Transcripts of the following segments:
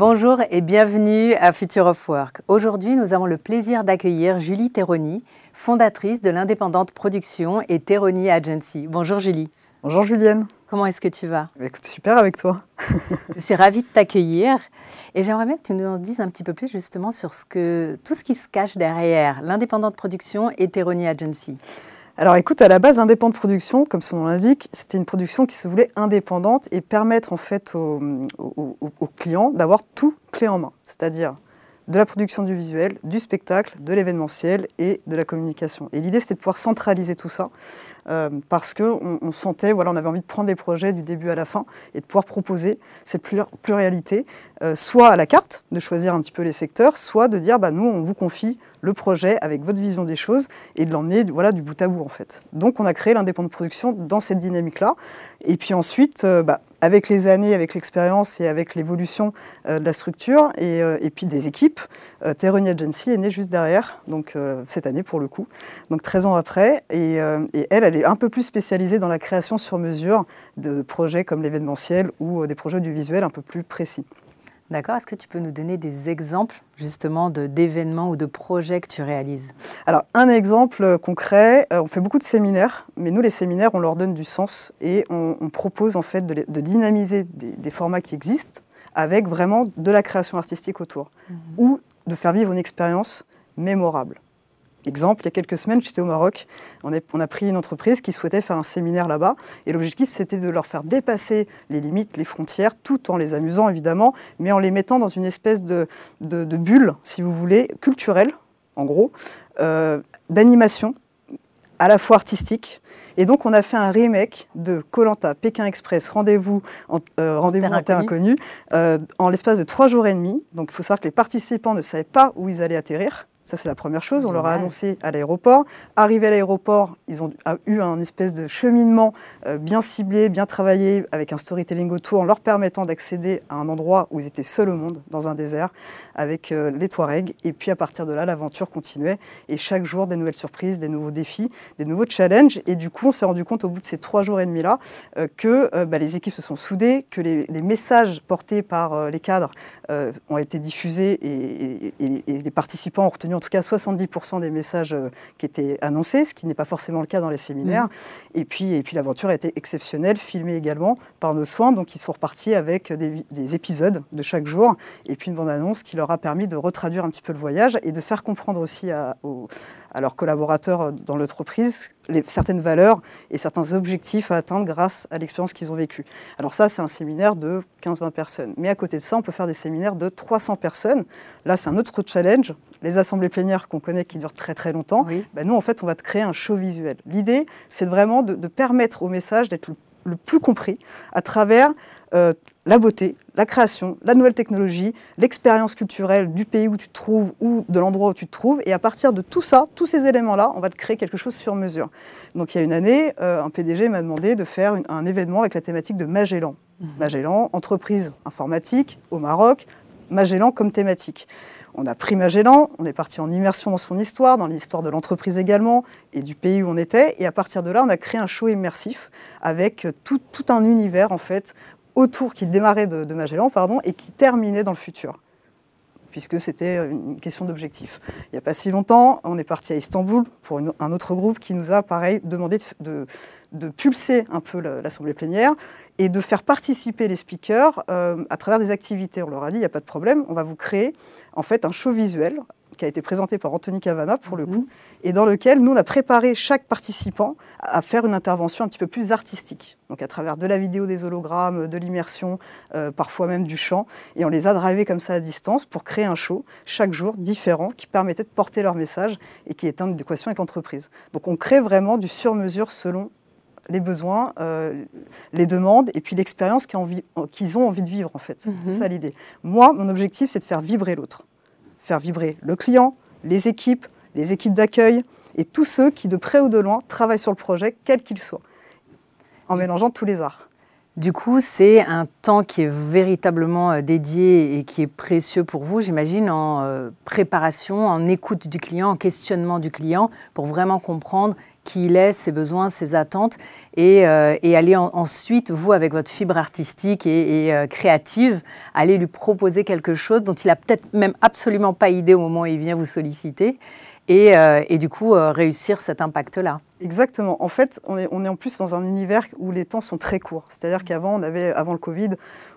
Bonjour et bienvenue à Future of Work. Aujourd'hui, nous avons le plaisir d'accueillir Julie Teroni, fondatrice de l'indépendante production et Teroni Agency. Bonjour Julie. Bonjour Julienne. Comment est-ce que tu vas? Écoute, super avec toi. Je suis ravie de t'accueillir et j'aimerais bien que tu nous en dises un petit peu plus justement sur tout ce qui se cache derrière l'indépendante production et Teroni Agency. Alors écoute, à la base, indépendante production, comme son nom l'indique, c'était une production qui se voulait indépendante et permettre en fait aux clients d'avoir tout clé en main, c'est-à-dire de la production du visuel, du spectacle, de l'événementiel et de la communication. Et l'idée, c'était de pouvoir centraliser tout ça parce qu'on sentait, voilà, on avait envie de prendre les projets du début à la fin et de pouvoir proposer cette pluralité, soit à la carte, de choisir un petit peu les secteurs, soit de dire, nous, on vous confie le projet avec votre vision des choses et de l'emmener voilà, du bout à bout en fait. Donc on a créé l'indépendante production dans cette dynamique-là. Et puis ensuite, avec les années, avec l'expérience et avec l'évolution de la structure et puis des équipes, Teroni Agency est née juste derrière, donc cette année pour le coup, donc 13 ans après. Et elle est un peu plus spécialisée dans la création sur mesure de projets comme l'événementiel ou des projets du visuel un peu plus précis. D'accord. Est-ce que tu peux nous donner des exemples justement d'événements ou de projets que tu réalises? Alors, un exemple concret, on fait beaucoup de séminaires, mais nous, les séminaires, on leur donne du sens et on propose en fait de dynamiser des formats qui existent avec vraiment de la création artistique autour ou de faire vivre une expérience mémorable. Exemple, il y a quelques semaines, j'étais au Maroc, on a pris une entreprise qui souhaitait faire un séminaire là-bas et l'objectif c'était de leur faire dépasser les limites, les frontières, tout en les amusant évidemment, mais en les mettant dans une espèce de bulle, si vous voulez, culturelle, en gros, d'animation, à la fois artistique. Et donc on a fait un remake de Koh-Lanta, Pékin Express, Rendez-vous en terre inconnue, en l'espace de 3 jours et demi. Donc il faut savoir que les participants ne savaient pas où ils allaient atterrir. Ça, c'est la première chose. On leur a annoncé à l'aéroport. Arrivés à l'aéroport, ils ont eu un espèce de cheminement bien ciblé, bien travaillé, avec un storytelling autour, en leur permettant d'accéder à un endroit où ils étaient seuls au monde, dans un désert, avec les Touaregs. Et puis, à partir de là, l'aventure continuait. Et chaque jour, des nouvelles surprises, des nouveaux défis, des nouveaux challenges. Et du coup, on s'est rendu compte, au bout de ces 3 jours et demi-là, que les équipes se sont soudées, que les messages portés par les cadres ont été diffusés et les participants ont retenu en tout cas 70% des messages qui étaient annoncés, ce qui n'est pas forcément le cas dans les séminaires. Et puis l'aventure a été exceptionnelle, filmée également par nos soins. Donc ils sont repartis avec des épisodes de chaque jour et puis une bande-annonce qui leur a permis de retraduire un petit peu le voyage et de faire comprendre aussi à leurs collaborateurs dans l'entreprise certaines valeurs et certains objectifs à atteindre grâce à l'expérience qu'ils ont vécue. Alors ça, c'est un séminaire de 15-20 personnes. Mais à côté de ça, on peut faire des séminaires de 300 personnes. Là, c'est un autre challenge. Les assemblées plénières qu'on connaît qui durent très très longtemps, nous, en fait, on va créer un show visuel. L'idée, c'est vraiment de permettre au message d'être le plus compris à travers la beauté, la création, la nouvelle technologie, l'expérience culturelle du pays où tu te trouves ou de l'endroit où tu te trouves. Et à partir de tout ça, tous ces éléments-là, on va te créer quelque chose sur mesure. Donc il y a une année, un PDG m'a demandé de faire un événement avec la thématique de Magellan. Magellan, entreprise informatique au Maroc, Magellan comme thématique. On a pris Magellan, on est parti en immersion dans son histoire, dans l'histoire de l'entreprise également, et du pays où on était. Et à partir de là, on a créé un show immersif avec tout un univers, en fait, autour qui démarrait de Magellan, et qui terminait dans le futur, puisque c'était une question d'objectif. Il n'y a pas si longtemps, on est parti à Istanbul pour un autre groupe qui nous a, pareil, demandé de pulser un peu l'assemblée plénière et de faire participer les speakers à travers des activités. On leur a dit, il n'y a pas de problème, on va vous créer en fait un show visuel qui a été présenté par Anthony Cavana pour le coup, et dans lequel nous on a préparé chaque participant à faire une intervention un petit peu plus artistique, donc à travers de la vidéo, des hologrammes, de l'immersion, parfois même du chant, et on les a drivés comme ça à distance pour créer un show chaque jour différent qui permettait de porter leur message et qui est en adéquation avec l'entreprise. Donc on crée vraiment du sur-mesure selon les besoins, les demandes et puis l'expérience qu'ils ont envie de vivre en fait. C'est ça l'idée. Moi, mon objectif, c'est de faire vibrer l'autre. Faire vibrer le client, les équipes d'accueil et tous ceux qui, de près ou de loin, travaillent sur le projet, quel qu'il soit, en mélangeant tous les arts. Du coup, c'est un temps qui est véritablement dédié et qui est précieux pour vous, j'imagine, en préparation, en écoute du client, en questionnement du client, pour vraiment comprendre qui il est, ses besoins, ses attentes, et aller ensuite, vous, avec votre fibre artistique et créative, aller lui proposer quelque chose dont il n'a peut-être même absolument pas idée au moment où il vient vous solliciter, et du coup réussir cet impact-là. Exactement. En fait, on est en plus dans un univers où les temps sont très courts. C'est-à-dire qu'avant, avant le Covid,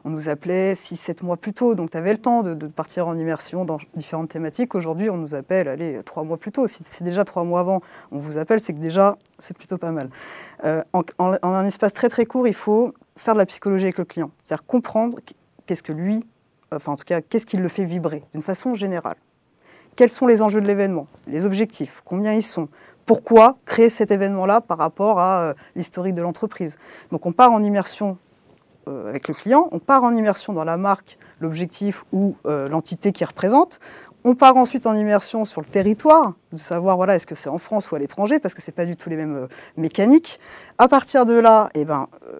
on nous appelait 6-7 mois plus tôt. Donc, tu avais le temps de partir en immersion dans différentes thématiques. Aujourd'hui, on nous appelle, allez, 3 mois plus tôt. Si c'est déjà 3 mois avant, on vous appelle, c'est que déjà, c'est plutôt pas mal. En un espace très, très court, il faut faire de la psychologie avec le client. C'est-à-dire comprendre qu'est-ce que lui, enfin, en tout cas, qu'est-ce qui le fait vibrer d'une façon générale. Quels sont les enjeux de l'événement, les objectifs, combien ils sont, pourquoi créer cet événement-là par rapport à l'historique de l'entreprise. Donc on part en immersion avec le client, on part en immersion dans la marque, l'objectif ou l'entité qui représente. On part ensuite en immersion sur le territoire, de savoir voilà, est-ce que c'est en France ou à l'étranger, parce que ce n'est pas du tout les mêmes mécaniques. À partir de là,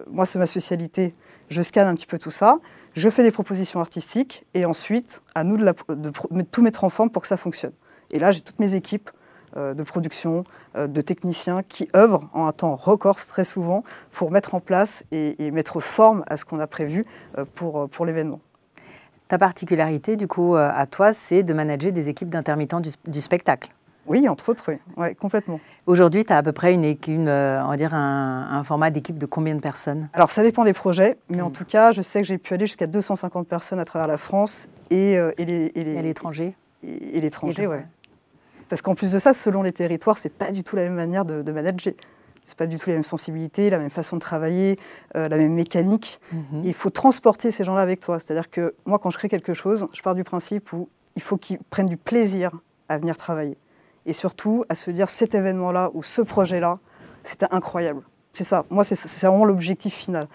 moi c'est ma spécialité, je scanne un petit peu tout ça. Je fais des propositions artistiques et ensuite, à nous de tout mettre en forme pour que ça fonctionne. Et là, j'ai toutes mes équipes de production, de techniciens qui œuvrent en un temps record très souvent pour mettre en place et mettre forme à ce qu'on a prévu pour l'événement. Ta particularité, du coup, à toi, c'est de manager des équipes d'intermittents du spectacle. Oui, entre autres, oui, ouais, complètement. Aujourd'hui, tu as à peu près on va dire un format d'équipe de combien de personnes? Alors, ça dépend des projets, mais en tout cas, je sais que j'ai pu aller jusqu'à 250 personnes à travers la France et l'étranger. Et l'étranger, oui. Parce qu'en plus de ça, selon les territoires, c'est pas du tout la même manière de manager. C'est pas du tout la même sensibilité, la même façon de travailler, la même mécanique. Et il faut transporter ces gens-là avec toi. C'est-à-dire que moi, quand je crée quelque chose, je pars du principe où il faut qu'ils prennent du plaisir à venir travailler. Et surtout, à se dire, cet événement-là ou ce projet-là, c'était incroyable. C'est ça. Moi, c'est vraiment l'objectif final.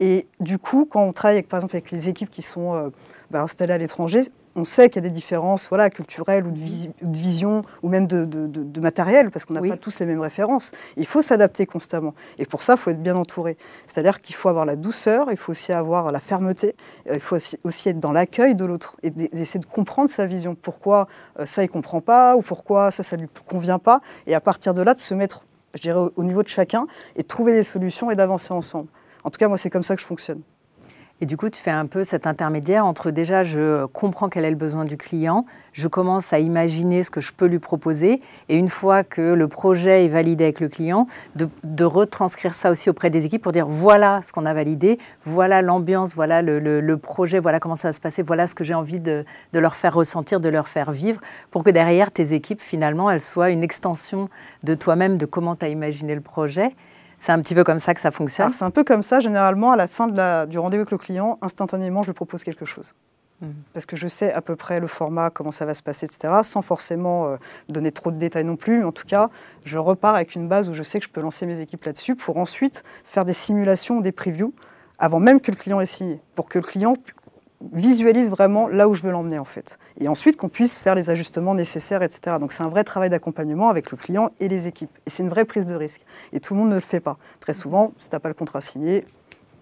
Et du coup, quand on travaille, par exemple, avec les équipes qui sont installées à l'étranger, on sait qu'il y a des différences culturelles ou de vision ou même de matériel, parce qu'on n'a pas tous les mêmes références. Il faut s'adapter constamment. Et pour ça, il faut être bien entouré. C'est-à-dire qu'il faut avoir la douceur, il faut aussi avoir la fermeté, il faut aussi être dans l'accueil de l'autre et essayer de comprendre sa vision. Pourquoi ça, il ne comprend pas, ou pourquoi ça ne lui convient pas. Et à partir de là, de se mettre, je dirais, au niveau de chacun et de trouver des solutions et d'avancer ensemble. En tout cas, moi, c'est comme ça que je fonctionne. Et du coup, tu fais un peu cet intermédiaire entre déjà, je comprends quel est le besoin du client, je commence à imaginer ce que je peux lui proposer, et une fois que le projet est validé avec le client, de retranscrire ça aussi auprès des équipes pour dire voilà ce qu'on a validé, voilà l'ambiance, voilà le projet, voilà comment ça va se passer, voilà ce que j'ai envie de leur faire ressentir, de leur faire vivre, pour que derrière tes équipes, finalement, elles soient une extension de toi-même, de comment tu as imaginé le projet. C'est un petit peu comme ça que ça fonctionne? C'est un peu comme ça, généralement, à la fin du rendez-vous avec le client, instantanément, je lui propose quelque chose. Parce que je sais à peu près le format, comment ça va se passer, etc., sans forcément donner trop de détails non plus. Mais en tout cas, je repars avec une base où je sais que je peux lancer mes équipes là-dessus pour ensuite faire des simulations ou des previews avant même que le client ait signé, pour que le client visualise vraiment là où je veux l'emmener en fait. Et ensuite qu'on puisse faire les ajustements nécessaires, etc. Donc c'est un vrai travail d'accompagnement avec le client et les équipes. Et c'est une vraie prise de risque. Et tout le monde ne le fait pas. Très souvent, si tu n'as pas le contrat signé,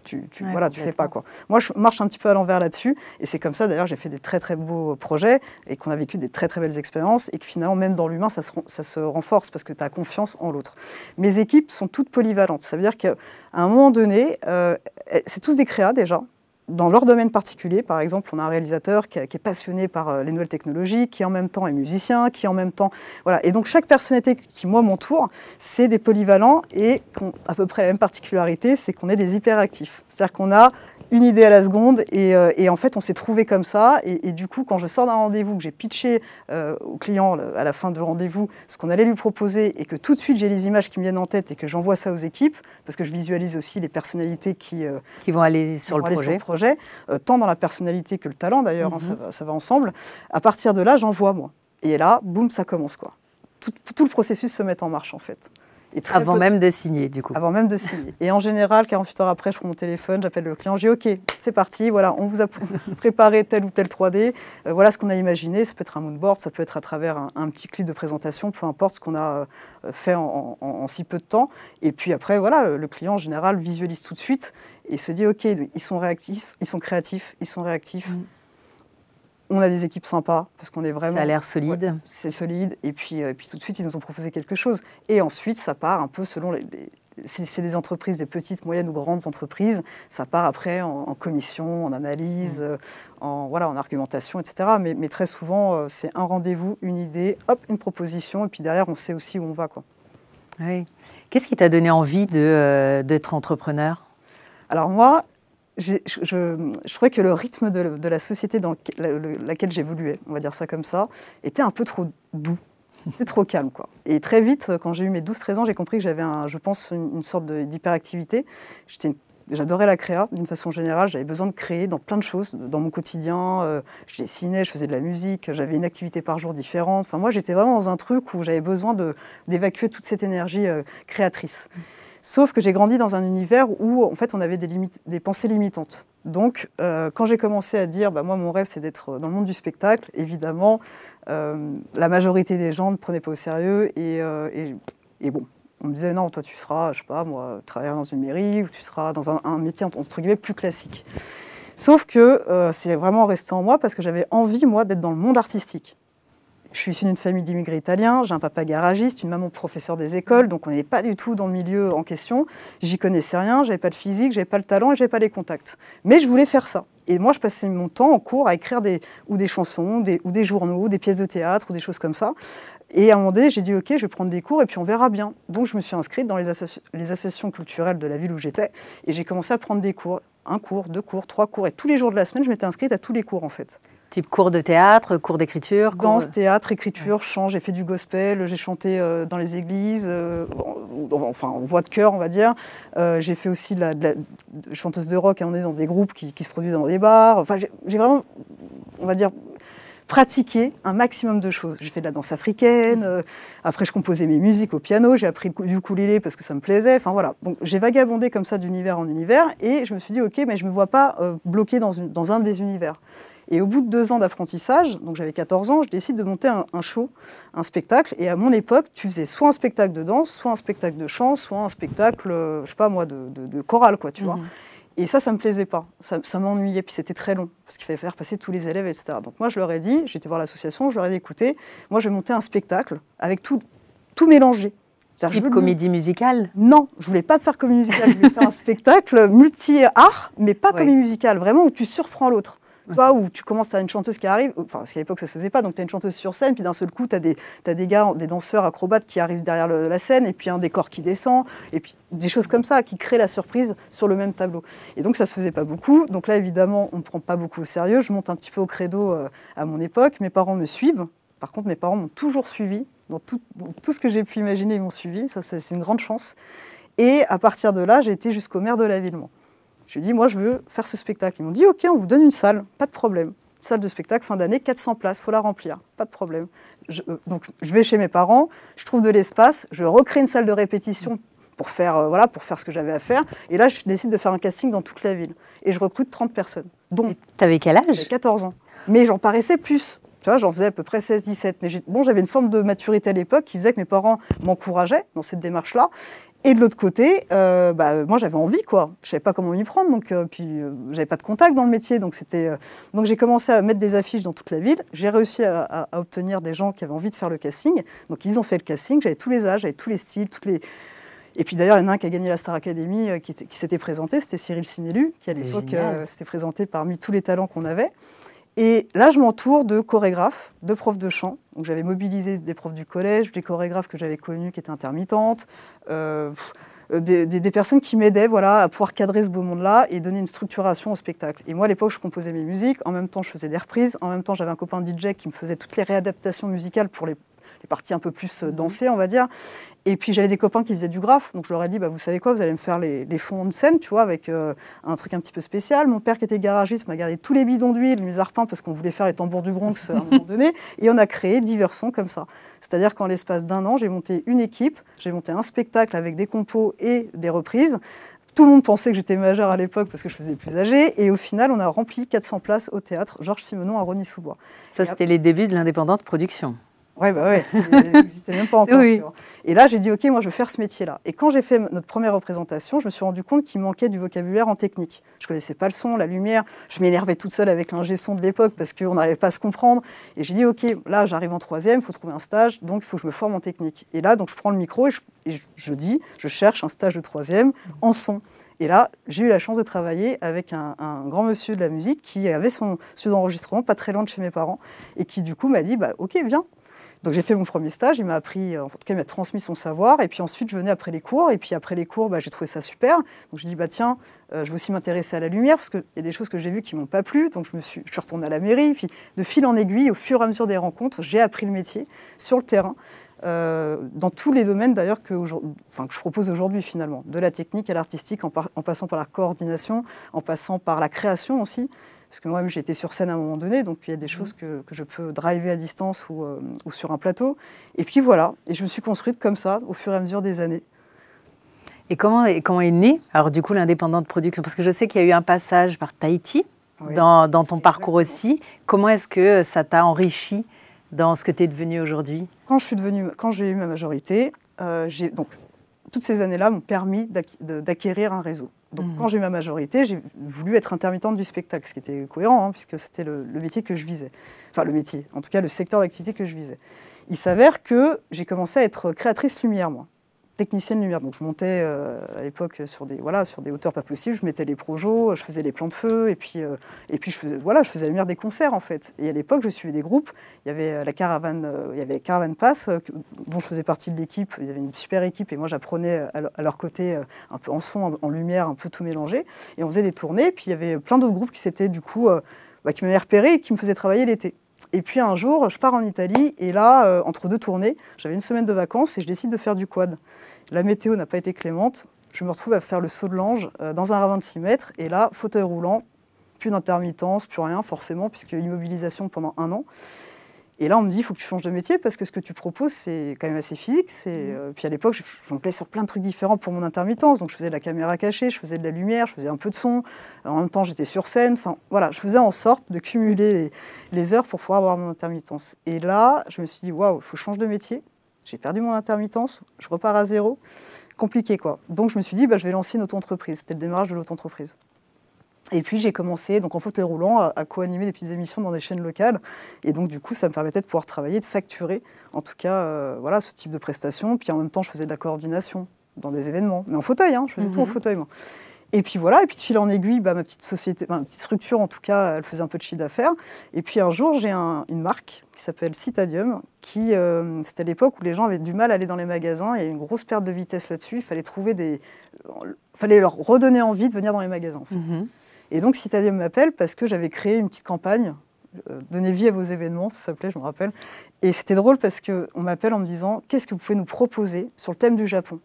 tu fais pas quoi. Moi, je marche un petit peu à l'envers là-dessus. Et c'est comme ça, d'ailleurs, j'ai fait des très très beaux projets et qu'on a vécu des très très belles expériences et que finalement, même dans l'humain, ça se renforce parce que tu as confiance en l'autre. Mes équipes sont toutes polyvalentes. Ça veut dire qu'à un moment donné, c'est tous des créas déjà. Dans leur domaine particulier, par exemple, on a un réalisateur qui est passionné par les nouvelles technologies, qui en même temps est musicien, qui en même temps... Voilà. Et donc chaque personnalité qui, moi, m'entoure, c'est des polyvalents et qui ont à peu près la même particularité, c'est qu'on est des hyperactifs. C'est-à-dire qu'on a une idée à la seconde et en fait, on s'est trouvé comme ça. Et du coup, quand je sors d'un rendez-vous, que j'ai pitché au client à la fin de rendez-vous ce qu'on allait lui proposer et que tout de suite, j'ai les images qui me viennent en tête et que j'envoie ça aux équipes, parce que je visualise aussi les personnalités qui vont aller sur le projet, tant dans la personnalité que le talent d'ailleurs, ça va ensemble. À partir de là, j'envoie moi. Et là, boum, ça commence quoi. Tout le processus se met en marche en fait. Avant même de signer, du coup. Avant même de signer. Et en général, 48 heures après, je prends mon téléphone, j'appelle le client, je dis OK, c'est parti, voilà, on vous a préparé tel ou tel 3D, voilà ce qu'on a imaginé, ça peut être un moodboard, ça peut être à travers un petit clip de présentation, peu importe ce qu'on a fait en si peu de temps. Et puis après, voilà, le client en général visualise tout de suite et se dit OK, ils sont réactifs, ils sont créatifs, ils sont réactifs. On a des équipes sympas, parce qu'on est vraiment... Ça a l'air solide. Ouais, c'est solide. Et puis tout de suite, ils nous ont proposé quelque chose. Et ensuite, ça part un peu selon c'est des entreprises, des petites, moyennes ou grandes entreprises. Ça part après en commission, en analyse, en argumentation, etc. Mais très souvent, c'est un rendez-vous, une idée, hop, une proposition. Et puis derrière, on sait aussi où on va, quoi. Oui. Qu'est-ce qui t'a donné envie d'être entrepreneur? Alors moi, je trouvais que le rythme de la société dans laquelle j'évoluais, on va dire ça comme ça, était un peu trop doux. C'était trop calme, quoi. Et très vite, quand j'ai eu mes 12-13 ans, j'ai compris que j'avais, je pense, une sorte d'hyperactivité. J'adorais la créa, d'une façon générale. J'avais besoin de créer dans plein de choses, dans mon quotidien. Je dessinais, je faisais de la musique, j'avais une activité par jour différente. Enfin, moi, j'étais vraiment dans un truc où j'avais besoin d'évacuer toute cette énergie créatrice. Sauf que j'ai grandi dans un univers où, en fait, on avait des pensées limitantes. Donc, quand j'ai commencé à dire, moi, mon rêve, c'est d'être dans le monde du spectacle, évidemment, la majorité des gens ne prenaient pas au sérieux. Et bon, on me disait, non, toi, tu seras, je sais pas, moi, travailler dans une mairie, ou tu seras dans un métier, entre guillemets, plus classique. Sauf que c'est vraiment resté en moi parce que j'avais envie, moi, d'être dans le monde artistique. Je suis issue d'une famille d'immigrés italiens, j'ai un papa garagiste, une maman professeure des écoles, donc on n'est pas du tout dans le milieu en question. J'y connaissais rien, j'avais pas de physique, j'avais pas le talent et j'avais pas les contacts. Mais je voulais faire ça. Et moi, je passais mon temps en cours à écrire des chansons, ou des journaux, des pièces de théâtre, ou des choses comme ça. Et à un moment donné, j'ai dit, OK, je vais prendre des cours et puis on verra bien. Donc je me suis inscrite dans les associations culturelles de la ville où j'étais et j'ai commencé à prendre des cours. 1 cours, 2 cours, 3 cours. Et tous les jours de la semaine, je m'étais inscrite à tous les cours, en fait. Type cours de théâtre, cours d'écriture? Danse, théâtre, écriture, chant. J'ai fait du gospel, j'ai chanté dans les églises, en voix de chœur, on va dire. J'ai fait aussi de la chanteuse de rock, on est dans des groupes qui se produisent dans des bars. Enfin, j'ai vraiment, on va dire, pratiqué un maximum de choses. J'ai fait de la danse africaine, après je composais mes musiques au piano, j'ai appris du ukulélé parce que ça me plaisait, enfin voilà. Donc j'ai vagabondé comme ça d'univers en univers et je me suis dit, OK, mais je ne me vois pas bloquée dans un des univers. Et au bout de 2 ans d'apprentissage, donc j'avais 14 ans, je décide de monter un show, un spectacle. Et à mon époque, tu faisais soit un spectacle de danse, soit un spectacle de chant, soit un spectacle, je sais pas moi, de chorale, quoi, tu vois. Et ça me plaisait pas. Ça m'ennuyait, puis c'était très long, parce qu'il fallait faire passer tous les élèves, etc. Donc moi, je leur ai dit, j'étais voir l'association, je leur ai dit, écoutez, moi, je vais monter un spectacle avec tout mélangé. Type comédie musicale? Non, je voulais pas faire comédie musicale, je voulais faire un spectacle multi-art, mais pas comédie musicale, vraiment où tu surprends l'autre. Tu vois, où tu commences à une chanteuse qui arrive, enfin, parce qu'à l'époque, ça se faisait pas, donc tu as une chanteuse sur scène, puis d'un seul coup, tu as des gars, des danseurs acrobates qui arrivent derrière la scène, et puis un décor qui descend, et puis des choses comme ça, qui créent la surprise sur le même tableau. Et donc, ça se faisait pas beaucoup. Donc là, évidemment, on ne prend pas beaucoup au sérieux. Je monte un petit peu au credo à mon époque. Mes parents me suivent. Par contre, mes parents m'ont toujours suivi. Dans tout ce que j'ai pu imaginer, ils m'ont suivi. Ça, c'est une grande chance. Et à partir de là, j'ai été jusqu'au maire de la ville, moi. Je lui ai dit, moi, je veux faire ce spectacle. Ils m'ont dit, OK, on vous donne une salle, pas de problème. Une salle de spectacle, fin d'année, 400 places, il faut la remplir, pas de problème. Donc, je vais chez mes parents, je trouve de l'espace, je recrée une salle de répétition pour faire ce que j'avais à faire. Et là, je décide de faire un casting dans toute la ville. Et je recrute 30 personnes. Donc, t'avais quel âge? J'avais 14 ans. Mais j'en paraissais plus. Tu vois, j'en faisais à peu près 16-17. Mais j'avais une forme de maturité à l'époque qui faisait que mes parents m'encourageaient dans cette démarche-là. Et de l'autre côté, moi j'avais envie, quoi. Je savais pas comment m'y prendre, donc j'avais pas de contact dans le métier, donc donc j'ai commencé à mettre des affiches dans toute la ville. J'ai réussi à obtenir des gens qui avaient envie de faire le casting. Donc ils ont fait le casting. J'avais tous les âges, j'avais tous les styles, Et puis d'ailleurs, il y en a un qui a gagné la Star Academy, qui s'était présenté, c'était Cyril Sinélu, qui à l'époque s'était présenté parmi tous les talents qu'on avait. Et là, je m'entoure de chorégraphes, de profs de chant. Donc, j'avais mobilisé des profs du collège, des chorégraphes que j'avais connus qui étaient intermittentes, des personnes qui m'aidaient à pouvoir cadrer ce beau monde-là et donner une structuration au spectacle. Et moi, à l'époque, je composais mes musiques. En même temps, je faisais des reprises. En même temps, j'avais un copain DJ qui me faisait toutes les réadaptations musicales pour les parties un peu plus dansées, on va dire. Et puis j'avais des copains qui faisaient du graphe, donc je leur ai dit, vous savez quoi, vous allez me faire les fonds de scène, tu vois, avec un truc un petit peu spécial. Mon père qui était garagiste m'a gardé tous les bidons d'huile, mes arpins, parce qu'on voulait faire les tambours du Bronx à un moment donné, et on a créé divers sons comme ça. C'est-à-dire qu'en l'espace d'1 an, j'ai monté une équipe, j'ai monté un spectacle avec des compos et des reprises. Tout le monde pensait que j'étais majeure à l'époque parce que je faisais plus âgée, et au final, on a rempli 400 places au théâtre Georges Simenon à Rosny-sous-Bois. Ça, c'était les débuts de l'indépendante production. Ouais, bah ouais, ça n'existait même pas encore. Oui. Tu vois. Et là, j'ai dit, OK, moi, je veux faire ce métier-là. Et quand j'ai fait notre première représentation, je me suis rendu compte qu'il manquait du vocabulaire en technique. Je ne connaissais pas le son, la lumière. Je m'énervais toute seule avec l'ingé son de l'époque parce qu'on n'arrivait pas à se comprendre. Et j'ai dit, OK, là, j'arrive en 3e, il faut trouver un stage, donc il faut que je me forme en technique. Et là, donc, je prends le micro et je cherche un stage de 3e en son. Et là, j'ai eu la chance de travailler avec un grand monsieur de la musique qui avait son studio d'enregistrement pas très loin de chez mes parents et qui, du coup, m'a dit, bah, OK, viens. Donc j'ai fait mon premier stage, il m'a appris, en tout cas il m'a transmis son savoir, et puis ensuite je venais après les cours, et puis après les cours, bah, j'ai trouvé ça super. Donc je dis, bah tiens, je vais aussi m'intéresser à la lumière, parce qu'il y a des choses que j'ai vues qui ne m'ont pas plu, donc je suis retournée à la mairie, puis de fil en aiguille, au fur et à mesure des rencontres, j'ai appris le métier sur le terrain, dans tous les domaines d'ailleurs que je propose aujourd'hui finalement, de la technique à l'artistique, en passant par la coordination, en passant par la création aussi. Parce que moi-même, j'ai été sur scène à un moment donné, donc il y a des choses que je peux driver à distance ou sur un plateau. Et puis voilà, et je me suis construite comme ça, au fur et à mesure des années. Et comment est née, alors du coup, l'indépendante production? Parce que je sais qu'il y a eu un passage par Tahiti, oui, dans ton parcours aussi. Comment est-ce que ça t'a enrichi dans ce que tu es devenue aujourd'hui? Quand j'ai eu ma majorité, donc, toutes ces années-là m'ont permis d'acquérir un réseau. Donc, quand j'ai eu ma majorité, j'ai voulu être intermittente du spectacle, ce qui était cohérent, hein, puisque c'était le métier que je visais. Enfin, le métier, en tout cas, le secteur d'activité que je visais. Il s'avère que j'ai commencé à être créatrice lumière, moi. Technicienne lumière. Donc, je montais à l'époque sur des hauteurs pas possibles. Je mettais les projos, je faisais les plans de feu, et puis je faisais la lumière des concerts, en fait. Et à l'époque, je suivais des groupes. Il y avait la caravane, il y avait Caravane Pass, dont je faisais partie de l'équipe. Ils avaient une super équipe, et moi, j'apprenais à leur côté, un peu en son, en lumière, un peu tout mélangé. Et on faisait des tournées. Puis il y avait plein d'autres groupes qui s'étaient, du coup, qui m'avaient repéré et qui me faisaient travailler l'été. Et puis un jour, je pars en Italie, et là, entre deux tournées, j'avais une semaine de vacances, et je décide de faire du quad. La météo n'a pas été clémente, je me retrouve à faire le saut de l'ange dans un ravin de 6 mètres, et là, fauteuil roulant, plus d'intermittence, plus rien forcément, puisque immobilisation pendant 1 an. Et là, on me dit, il faut que tu changes de métier, parce que ce que tu proposes, c'est quand même assez physique. Puis à l'époque, je jonglais sur plein de trucs différents pour mon intermittence. Donc je faisais de la caméra cachée, je faisais de la lumière, je faisais un peu de son. En même temps, j'étais sur scène. Enfin, voilà, je faisais en sorte de cumuler les heures pour pouvoir avoir mon intermittence. Et là, je me suis dit, waouh, il faut que je change de métier. J'ai perdu mon intermittence, je repars à zéro. Compliqué, quoi. Donc je me suis dit, je vais lancer une auto-entreprise. C'était le démarrage de l'auto-entreprise. Et puis j'ai commencé, donc en fauteuil roulant, à co-animer des petites émissions dans des chaînes locales. Et donc du coup, ça me permettait de pouvoir travailler, de facturer, en tout cas, voilà, ce type de prestations. Puis en même temps, je faisais de la coordination dans des événements, mais en fauteuil, hein, je faisais tout en fauteuil, moi. Et puis voilà, et puis de fil en aiguille, ma petite société, ma petite structure, en tout cas, elle faisait un peu de chiffre d'affaires. Et puis un jour, j'ai une marque qui s'appelle Citadium, qui, c'était l'époque où les gens avaient du mal à aller dans les magasins. Il y a une grosse perte de vitesse là-dessus. Il fallait fallait leur redonner envie de venir dans les magasins, en fait. Et donc Citadium m'appelle parce que j'avais créé une petite campagne, Donnez vie à vos événements, ça s'appelait, je me rappelle. Et c'était drôle parce qu'on m'appelle en me disant, qu'est-ce que vous pouvez nous proposer sur le thème du Japon?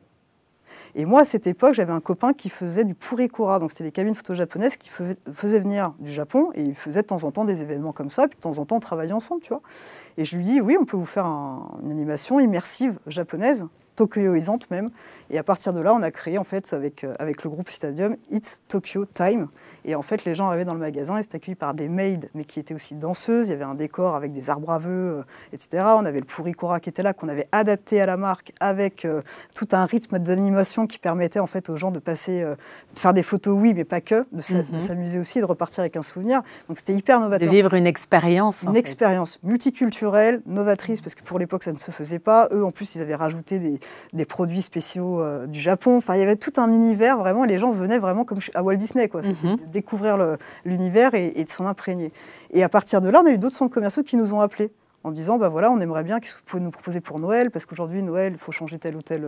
Et moi, à cette époque, j'avais un copain qui faisait du purikura, donc c'était des cabines photo japonaises qui faisaient venir du Japon, et il faisait de temps en temps des événements comme ça, puis de temps en temps on travaillait ensemble, tu vois. Et je lui dis, oui, on peut vous faire une animation immersive japonaise, tokyoisante même. Et à partir de là, on a créé, en fait, avec le groupe Citadium, It's Tokyo Time. Et en fait, les gens arrivaient dans le magasin, ils étaient accueillis par des maids, mais qui étaient aussi danseuses. Il y avait un décor avec des arbres à vœux, etc. On avait le purikura qui était là, qu'on avait adapté à la marque, avec tout un rythme d'animation qui permettait, en fait, aux gens de passer, de faire des photos, oui, mais pas que, de s'amuser aussi et de repartir avec un souvenir. Donc, c'était hyper novateur. De vivre une expérience, Une expérience multiculturelle, novatrice, parce que pour l'époque, ça ne se faisait pas. Eux, en plus, ils avaient rajouté des produits spéciaux du Japon. Enfin, il y avait tout un univers, vraiment, les gens venaient vraiment comme à Walt Disney, quoi. C'était de découvrir l'univers et de s'en imprégner. Et à partir de là, on a eu d'autres centres commerciaux qui nous ont appelés en disant, voilà, on aimerait bien, qu'est-ce que vous pouvez nous proposer pour Noël? Parce qu'aujourd'hui, Noël, il faut changer tel ou tel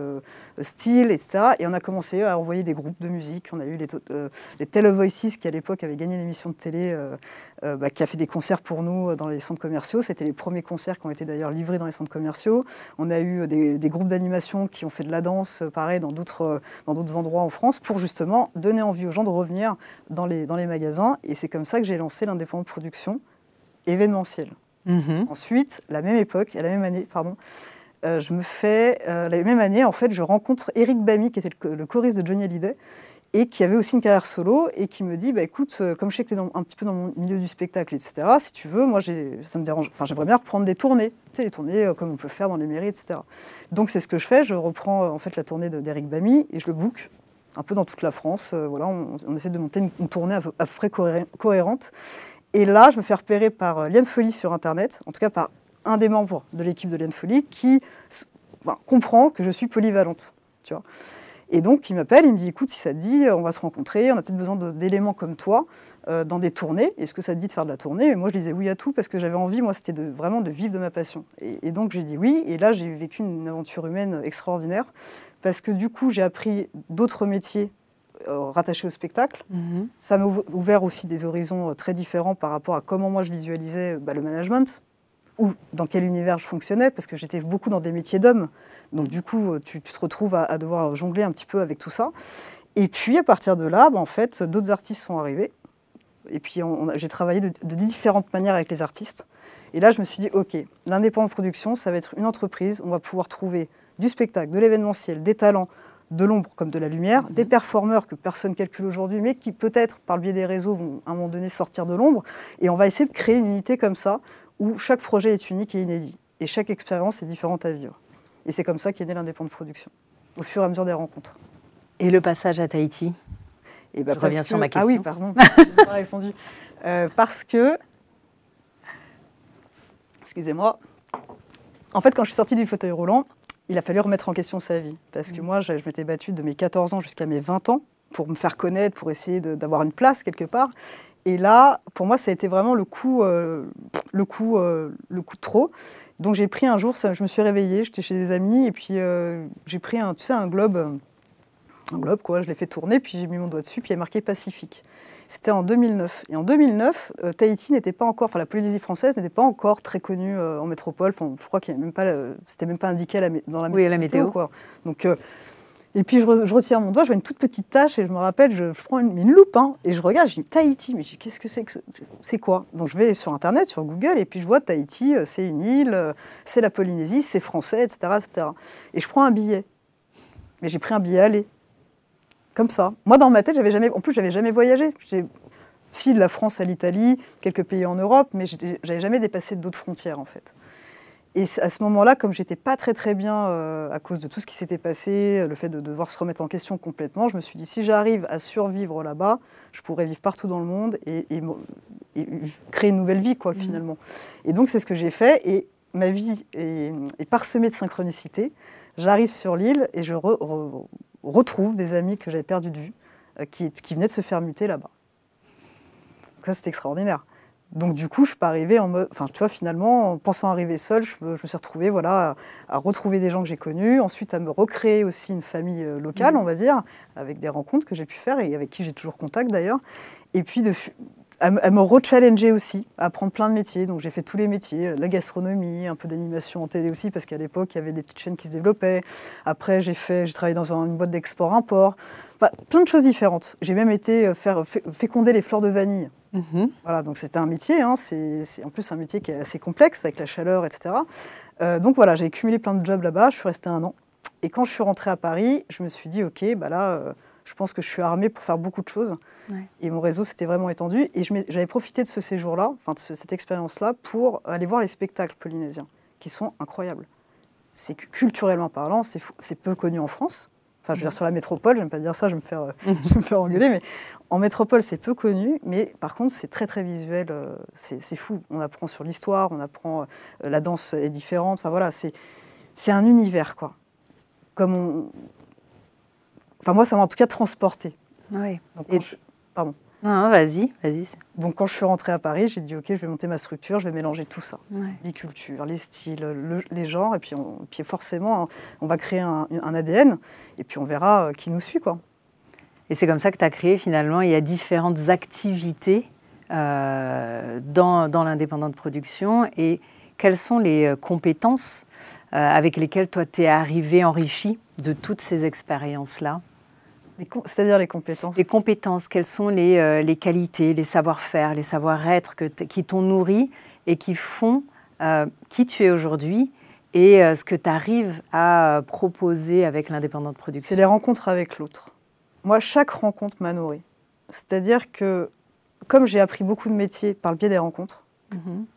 style, etc. Et on a commencé à envoyer des groupes de musique. On a eu les Televoices, qui à l'époque avaient gagné une émission de télé, qui a fait des concerts pour nous dans les centres commerciaux. C'était les premiers concerts qui ont été d'ailleurs livrés dans les centres commerciaux. On a eu des groupes d'animation qui ont fait de la danse, pareil, dans d'autres endroits en France, pour justement donner envie aux gens de revenir dans les magasins. Et c'est comme ça que j'ai lancé l'indépendante production événementielle. Ensuite, la même année, la même année, en fait, je rencontre Eric Bamy, qui était le choriste de Johnny Hallyday, et qui avait aussi une carrière solo, et qui me dit, bah, écoute, comme je sais que tu es un petit peu dans le milieu du spectacle, etc., si tu veux, moi, ça me dérange, enfin, j'aimerais bien reprendre des tournées, tu sais, les tournées comme on peut faire dans les mairies, etc. Donc, c'est ce que je fais, je reprends en fait la tournée d'Éric Bamy, et je le book un peu dans toute la France. Voilà, on essaie de monter une tournée à peu près cohérente. Et là, je me fais repérer par Liane Folly sur Internet, en tout cas par un des membres de l'équipe de Liane Folly, qui comprend que je suis polyvalente, tu vois. Et donc, il m'appelle, il me dit, écoute, si ça te dit, on va se rencontrer, on a peut-être besoin d'éléments comme toi dans des tournées. Est-ce que ça te dit de faire de la tournée? Et moi, je disais oui à tout parce que j'avais envie, moi, c'était vraiment de vivre de ma passion. Et donc, j'ai dit oui. Et là, j'ai vécu une aventure humaine extraordinaire parce que du coup, j'ai appris d'autres métiers rattachés au spectacle. Ça m'a ouvert aussi des horizons très différents par rapport à comment moi, je visualisais le management, ou dans quel univers je fonctionnais, parce que j'étais beaucoup dans des métiers d'hommes. Donc du coup, tu te retrouves à devoir jongler un petit peu avec tout ça. Et puis à partir de là, en fait, d'autres artistes sont arrivés. Et puis j'ai travaillé de différentes manières avec les artistes. Et là, je me suis dit, OK, l'indépendant de production, ça va être une entreprise. On va pouvoir trouver du spectacle, de l'événementiel, des talents, de l'ombre comme de la lumière, des performeurs que personne ne calcule aujourd'hui, mais qui peut-être, par le biais des réseaux, vont à un moment donné sortir de l'ombre. Et on va essayer de créer une unité comme ça, où chaque projet est unique et inédit. Et chaque expérience est différente à vivre. Et c'est comme ça qu'est né l'indépendant de production, au fur et à mesure des rencontres. Et le passage à Tahiti? Je reviens sur ma question. Ah oui, pardon, je n'ai pas répondu. Parce que, excusez-moi, en fait, quand je suis sortie du fauteuil roulant, il a fallu remettre en question sa vie. Parce que moi, je m'étais battue de mes 14 ans jusqu'à mes 20 ans pour me faire connaître, pour essayer d'avoir une place quelque part. Et là, pour moi, ça a été vraiment le coup de trop. Donc j'ai pris un jour, je me suis réveillée, j'étais chez des amis, et puis j'ai pris un globe, quoi, je l'ai fait tourner, puis j'ai mis mon doigt dessus, puis il y a marqué Pacifique. C'était en 2009. Et en 2009, Tahiti n'était pas encore, enfin la Polynésie française n'était pas encore très connue en métropole. Enfin, je crois qu'il n'y avait même pas, c'était même pas indiqué dans la météo. Quoi. Donc et puis je retire mon doigt, je vois une toute petite tache et je me rappelle, je prends une loupe et je regarde, je dis Tahiti, mais je dis qu'est-ce que c'est quoi? Donc je vais sur Internet, sur Google, et puis je vois Tahiti, c'est une île, c'est la Polynésie, c'est français, etc., etc. Et je prends un billet. Mais j'ai pris un billet aller. Comme ça. Moi, dans ma tête, j'avais jamais voyagé. Si, de la France à l'Italie, quelques pays en Europe, mais j'avais jamais dépassé d'autres frontières, en fait. Et à ce moment-là, comme j'étais pas très bien à cause de tout ce qui s'était passé, le fait de devoir se remettre en question complètement, je me suis dit, si j'arrive à survivre là-bas, je pourrais vivre partout dans le monde et créer une nouvelle vie, quoi, finalement. Et donc, c'est ce que j'ai fait. Et ma vie est parsemée de synchronicité. J'arrive sur l'île et je retrouve des amis que j'avais perdus de vue, qui venaient de se faire muter là-bas. Ça, c'était extraordinaire. Donc du coup, je suis pas arrivée en mode... Enfin, tu vois, finalement, en pensant arriver seule, je me suis retrouvée à retrouver des gens que j'ai connus, ensuite à me recréer aussi une famille locale, on va dire, avec des rencontres que j'ai pu faire et avec qui j'ai toujours contact d'ailleurs. Et puis à me re-challenger aussi, à apprendre plein de métiers. Donc j'ai fait tous les métiers, la gastronomie, un peu d'animation en télé aussi, parce qu'à l'époque, il y avait des petites chaînes qui se développaient. Après, j'ai travaillé dans une boîte d'export-import. Enfin, plein de choses différentes. J'ai même été féconder les fleurs de vanille. Voilà, donc c'était un métier, c'est en plus un métier qui est assez complexe, avec la chaleur, etc. Donc voilà, j'ai cumulé plein de jobs là-bas, je suis restée 1 an. Et quand je suis rentrée à Paris, je me suis dit, OK, là, je pense que je suis armée pour faire beaucoup de choses. Ouais. Et mon réseau s'était vraiment étendu. Et j'avais profité de ce séjour-là, enfin de cette expérience-là, pour aller voir les spectacles polynésiens, qui sont incroyables. C'est culturellement parlant, c'est peu connu en France. Enfin, je veux dire, sur la métropole, j'aime pas dire ça, je vais me faire engueuler, mais en métropole, c'est peu connu, mais par contre, c'est très visuel, c'est fou. On apprend sur l'histoire, on apprend, la danse est différente, enfin voilà, c'est un univers, quoi. Enfin, moi, ça m'a en tout cas transportée. Oui. Pardon. Non, vas-y. Donc, quand je suis rentrée à Paris, j'ai dit, OK, je vais monter ma structure, je vais mélanger tout ça. Ouais. Les cultures, les styles, les genres, et puis forcément, on va créer un ADN, et puis on verra qui nous suit, quoi. Et c'est comme ça que tu as créé, finalement, il y a différentes activités dans l'indépendant de production. Et quelles sont les compétences avec lesquelles toi, tu es arrivé enrichi de toutes ces expériences-là? C'est-à-dire les compétences? Les compétences, quelles sont les qualités, les savoir-faire, les savoir-être qui t'ont nourri et qui font qui tu es aujourd'hui et ce que tu arrives à proposer avec l'indépendant de production? C'est les rencontres avec l'autre. Moi, chaque rencontre m'a nourrie. C'est-à-dire que, comme j'ai appris beaucoup de métiers par le biais des rencontres,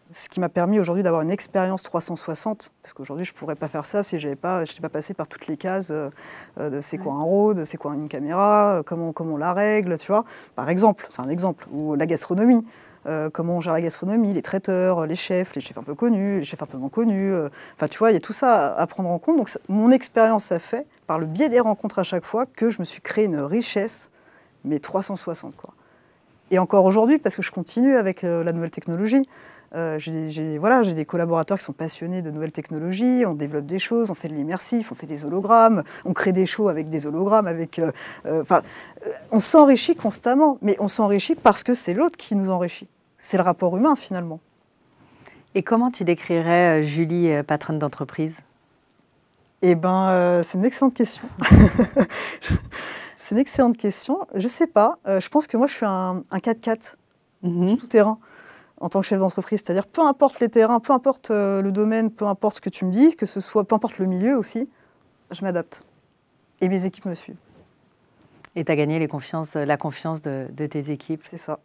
ce qui m'a permis aujourd'hui d'avoir une expérience 360, parce qu'aujourd'hui, je ne pourrais pas faire ça si je n'étais pas passée par toutes les cases de c'est quoi un RAW, de c'est quoi une caméra, comment on la règle, tu vois. Par exemple, c'est un exemple, ou la gastronomie. Comment on gère la gastronomie, les traiteurs, les chefs un peu connus, les chefs un peu moins connus. Enfin, tu vois, il y a tout ça à prendre en compte. Donc, mon expérience a fait, par le biais des rencontres à chaque fois, que je me suis créé une richesse, mais 360, quoi. Et encore aujourd'hui, parce que je continue avec la nouvelle technologie. J'ai des collaborateurs qui sont passionnés de nouvelles technologies, on développe des choses, on fait de l'immersif, on fait des hologrammes, on crée des shows avec des hologrammes, on s'enrichit constamment, mais on s'enrichit parce que c'est l'autre qui nous enrichit. C'est le rapport humain finalement. Et comment tu décrirais Julie, patronne d'entreprise? Eh bien, c'est une excellente question. C'est une excellente question. Je ne sais pas, je pense que moi je suis un 4x4, tout terrain. En tant que chef d'entreprise, c'est-à-dire peu importe les terrains, peu importe le domaine, peu importe ce que tu me dis, que ce soit, peu importe le milieu aussi, je m'adapte. Et mes équipes me suivent. Et tu as gagné la confiance de tes équipes. C'est ça.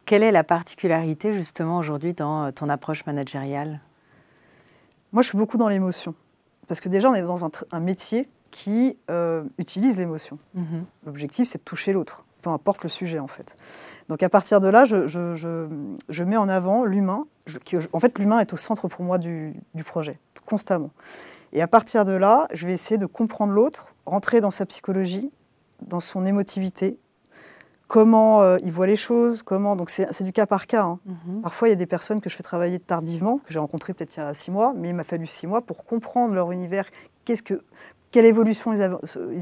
Quelle est la particularité justement aujourd'hui dans ton approche managériale? Moi, je suis beaucoup dans l'émotion. Parce que déjà, on est dans un métier qui utilise l'émotion. L'objectif, c'est de toucher l'autre, peu importe le sujet en fait. Donc à partir de là, je mets en avant l'humain. En fait, l'humain est au centre pour moi du projet, constamment. Et à partir de là, je vais essayer de comprendre l'autre, rentrer dans sa psychologie, dans son émotivité, comment il voit les choses, donc c'est du cas par cas. Hein. Parfois, il y a des personnes que je fais travailler tardivement, que j'ai rencontrées peut-être il y a 6 mois, mais il m'a fallu 6 mois pour comprendre leur univers, quelle évolution ils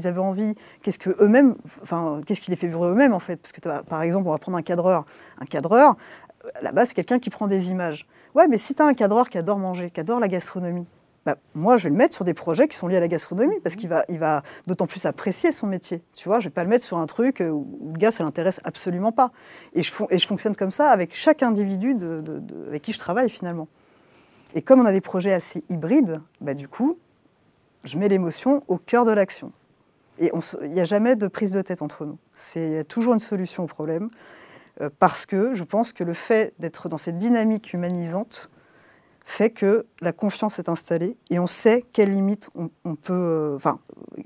avaient envie, qu'est-ce qui les fait vibrer eux-mêmes en fait. Parce que par exemple, on va prendre un cadreur. Un cadreur, à la base, c'est quelqu'un qui prend des images. Ouais, mais si tu as un cadreur qui adore manger, qui adore la gastronomie, moi, je vais le mettre sur des projets qui sont liés à la gastronomie, parce qu'il va d'autant plus apprécier son métier. Tu vois, je ne vais pas le mettre sur un truc où le gars, ça ne l'intéresse absolument pas. Et je fonctionne comme ça avec chaque individu avec qui je travaille, finalement. Et comme on a des projets assez hybrides, du coup, je mets l'émotion au cœur de l'action. Et il n'y a jamais de prise de tête entre nous. Il y a toujours une solution au problème, parce que je pense que le fait d'être dans cette dynamique humanisante fait que la confiance est installée et on sait quelles limites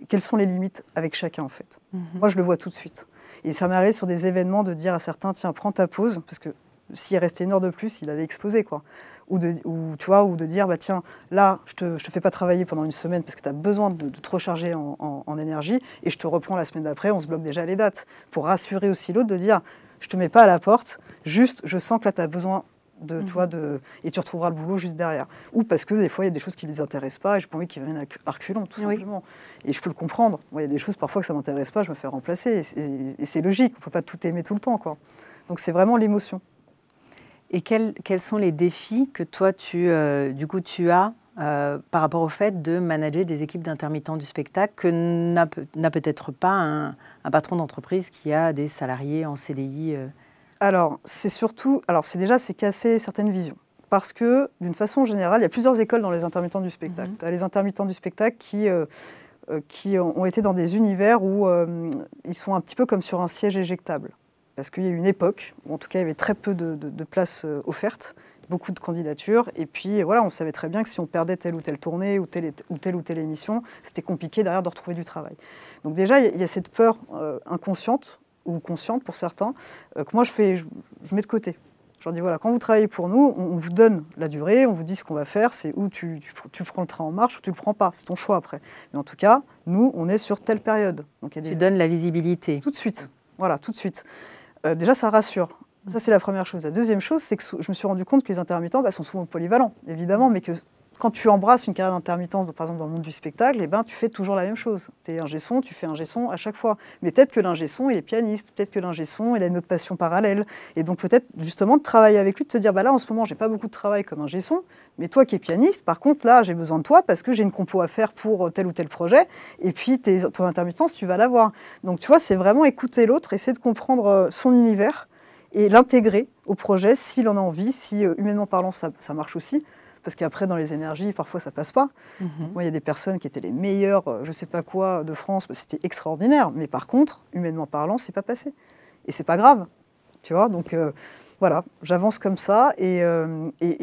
quelles sont les limites avec chacun en fait. Moi, je le vois tout de suite. Et ça m'arrive sur des événements de dire à certains, tiens, prends ta pause, parce que s'il restait 1 heure de plus, il allait exploser, quoi. Ou de dire, tiens, là, je te fais pas travailler pendant 1 semaine parce que tu as besoin de te recharger en énergie, et je te reprends la semaine d'après, on se bloque déjà les dates. Pour rassurer aussi l'autre, de dire, je te mets pas à la porte, juste, je sens que là, tu as besoin de toi, et tu retrouveras le boulot juste derrière. Ou parce que des fois, il y a des choses qui ne les intéressent pas et je n'ai pas envie qu'ils viennent à reculons, tout simplement. Et je peux le comprendre. Moi, il y a des choses parfois que ça ne m'intéresse pas, je me fais remplacer. Et c'est logique, on ne peut pas tout aimer tout le temps, quoi. Donc c'est vraiment l'émotion. Et quels sont les défis que toi, tu as par rapport au fait de manager des équipes d'intermittents du spectacle que n'a peut-être pas un patron d'entreprise qui a des salariés en CDI Alors, c'est casser certaines visions. Parce que, d'une façon générale, il y a plusieurs écoles dans les intermittents du spectacle. Tu as les intermittents du spectacle qui ont été dans des univers où ils sont un petit peu comme sur un siège éjectable. Parce qu'il y a eu une époque où, en tout cas, il y avait très peu de places offertes, beaucoup de candidatures. Et puis, voilà, on savait très bien que si on perdait telle ou telle tournée ou telle émission, c'était compliqué derrière de retrouver du travail. Donc déjà, il y a cette peur inconsciente, ou consciente pour certains, que moi je mets de côté. Je leur dis, voilà, quand vous travaillez pour nous, on vous donne la durée, on vous dit ce qu'on va faire, c'est où tu prends le train en marche ou tu ne le prends pas, c'est ton choix après. Mais en tout cas, nous, on est sur telle période. Donc, tu donnes la visibilité. Tout de suite, voilà, tout de suite. Déjà, ça rassure. Ça, c'est la première chose. La deuxième chose, c'est que je me suis rendu compte que les intermittents sont souvent polyvalents, évidemment, mais que quand tu embrasses une carrière d'intermittence, par exemple dans le monde du spectacle, tu fais toujours la même chose. Tu es ingé son, tu fais ingé son à chaque fois. Mais peut-être que l'ingé son, il est pianiste, peut-être que l'ingé son, il a une autre passion parallèle. Et donc peut-être justement de travailler avec lui, de te dire, là en ce moment, j'ai pas beaucoup de travail comme ingé son, mais toi qui es pianiste, par contre là, j'ai besoin de toi parce que j'ai une compo à faire pour tel ou tel projet. Et puis ton intermittence, tu vas l'avoir. Donc tu vois, c'est vraiment écouter l'autre, essayer de comprendre son univers et l'intégrer au projet s'il en a envie, si humainement parlant, ça marche aussi. parce qu'après, dans les énergies, parfois, ça passe pas. Moi, il y a des personnes qui étaient les meilleures, je sais pas quoi, de France, bah, c'était extraordinaire. Mais par contre, humainement parlant, c'est pas passé. Et c'est pas grave, tu vois. Donc, voilà, j'avance comme ça. Et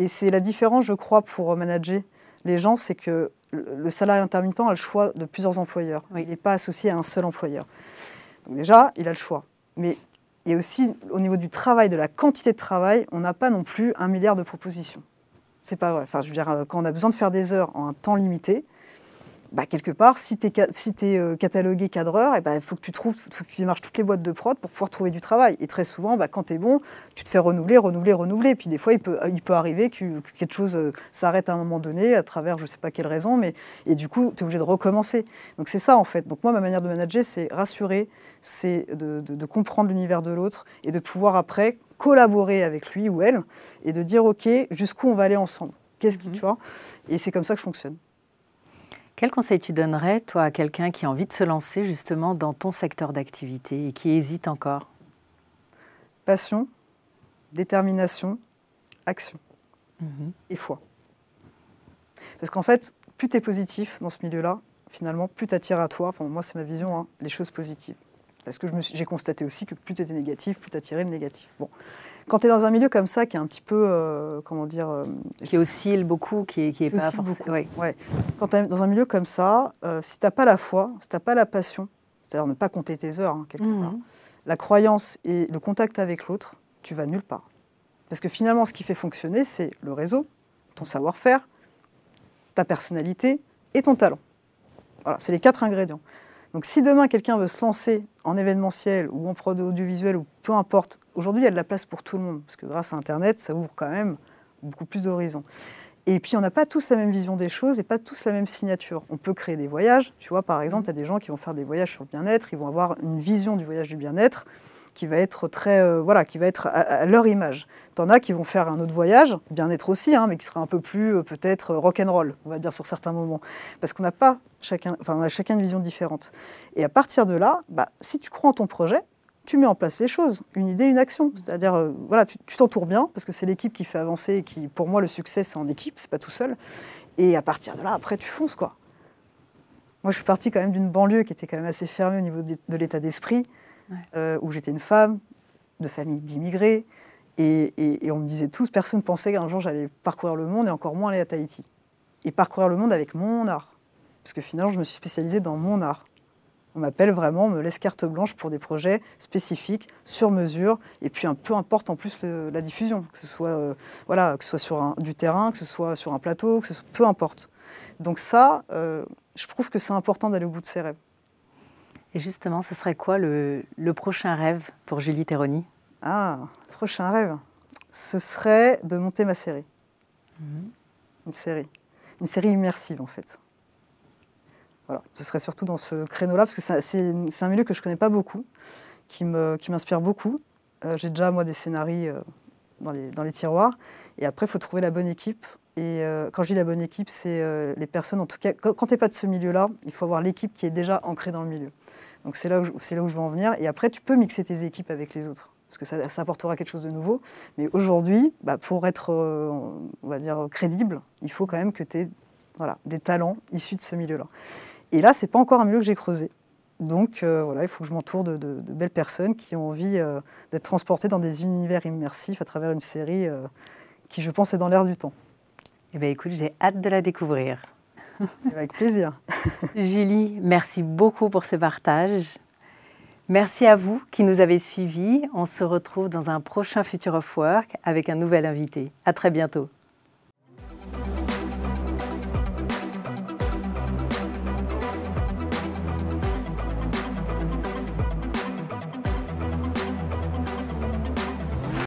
c'est la différence, je crois, pour manager les gens, c'est que le salarié intermittent a le choix de plusieurs employeurs. Oui. Il n'est pas associé à un seul employeur. Donc déjà, il a le choix. Mais il y a aussi, au niveau du travail, de la quantité de travail, on n'a pas non plus 1 milliard de propositions. C'est pas vrai. Enfin, je veux dire, quand on a besoin de faire des heures en un temps limité, bah, quelque part, si tu es catalogué cadreur, il faut que tu démarches toutes les boîtes de prod pour pouvoir trouver du travail. Et très souvent, bah, quand tu es bon, tu te fais renouveler. Et puis des fois, il peut arriver que quelque chose s'arrête à un moment donné, à travers je ne sais pas quelle raison, et du coup, tu es obligé de recommencer. Donc c'est ça, en fait. Donc moi, ma manière de manager, c'est rassurer, c'est de comprendre l'univers de l'autre et de pouvoir après collaborer avec lui ou elle et de dire, OK, jusqu'où on va aller ensemble. Qu'est-ce qui, tu vois ? Et c'est comme ça que je fonctionne. Quel conseil tu donnerais, toi, à quelqu'un qui a envie de se lancer justement dans ton secteur d'activité et qui hésite encore ? Passion, détermination, action et foi. Parce qu'en fait, plus tu es positif dans ce milieu-là, finalement, plus tu attires à toi, enfin, moi c'est ma vision, hein, les choses positives. Parce que j'ai constaté aussi que plus tu étais négatif, plus tu attirais le négatif. Bon. Quand tu es dans un milieu comme ça, qui est un petit peu, comment dire... qui oscille beaucoup, qui est pas forcément... Oui. Ouais. Quand tu es dans un milieu comme ça, si tu n'as pas la foi, si tu n'as pas la passion, c'est-à-dire ne pas compter tes heures, hein, quelque part, la croyance et le contact avec l'autre, tu vas nulle part. Parce que finalement, ce qui fait fonctionner, c'est le réseau, ton savoir-faire, ta personnalité et ton talent. Voilà, c'est les 4 ingrédients. Donc si demain, quelqu'un veut se lancer en événementiel ou en prod audiovisuel ou peu importe, aujourd'hui, il y a de la place pour tout le monde, parce que grâce à Internet, ça ouvre quand même beaucoup plus d'horizons. Et puis, on n'a pas tous la même vision des choses et pas tous la même signature. On peut créer des voyages. Tu vois, par exemple, il y a des gens qui vont faire des voyages sur le bien-être, ils vont avoir une vision du voyage du bien-être qui va être très, qui va être à leur image. T'en as qui vont faire un autre voyage, bien-être aussi, hein, mais qui sera un peu plus peut-être rock'n'roll, on va dire sur certains moments, parce qu'on n'a pas on a chacun une vision différente. Et à partir de là, bah, si tu crois en ton projet, tu mets en place les choses, une idée, une action. C'est-à-dire, voilà, tu t'entoures bien, parce que c'est l'équipe qui fait avancer, et qui, pour moi, le succès, c'est en équipe, c'est pas tout seul. Et à partir de là, après, tu fonces, quoi. Moi, je suis partie quand même d'une banlieue qui était quand même assez fermée au niveau de l'état d'esprit, où j'étais une femme, de famille d'immigrés, et on me disait tous, personne ne pensait qu'un jour j'allais parcourir le monde, et encore moins aller à Tahiti. Et parcourir le monde avec mon art. Parce que finalement, je me suis spécialisée dans mon art. On m'appelle vraiment, on me laisse carte blanche pour des projets spécifiques, sur mesure, et puis peu importe en plus la diffusion, que ce soit, que ce soit sur du terrain, que ce soit sur un plateau, que ce soit, peu importe. Donc ça, je trouve que c'est important d'aller au bout de ses rêves. Et justement, ce serait quoi le prochain rêve pour Julie Thérauni ? Ah, prochain rêve, ce serait de monter ma série. Une série immersive en fait. Voilà, ce serait surtout dans ce créneau-là, parce que c'est un milieu que je ne connais pas beaucoup, qui m'inspire beaucoup. J'ai déjà, moi, des scénarios dans les tiroirs. Et après, il faut trouver la bonne équipe. Et quand je dis la bonne équipe, c'est les personnes, en tout cas, quand tu n'es pas de ce milieu-là, il faut avoir l'équipe qui est déjà ancrée dans le milieu. Donc c'est là où je veux en venir. Et après, tu peux mixer tes équipes avec les autres, parce que ça apportera quelque chose de nouveau. Mais aujourd'hui, bah, pour être, on va dire, crédible, il faut quand même que tu aies des talents issus de ce milieu-là. Et là, ce n'est pas encore un milieu que j'ai creusé. Donc il faut que je m'entoure de belles personnes qui ont envie d'être transportées dans des univers immersifs à travers une série qui, je pense, est dans l'air du temps. Eh bien, écoute, j'ai hâte de la découvrir. Avec plaisir. Julie, merci beaucoup pour ce partage. Merci à vous qui nous avez suivis. On se retrouve dans un prochain Future of Work avec un nouvel invité. À très bientôt.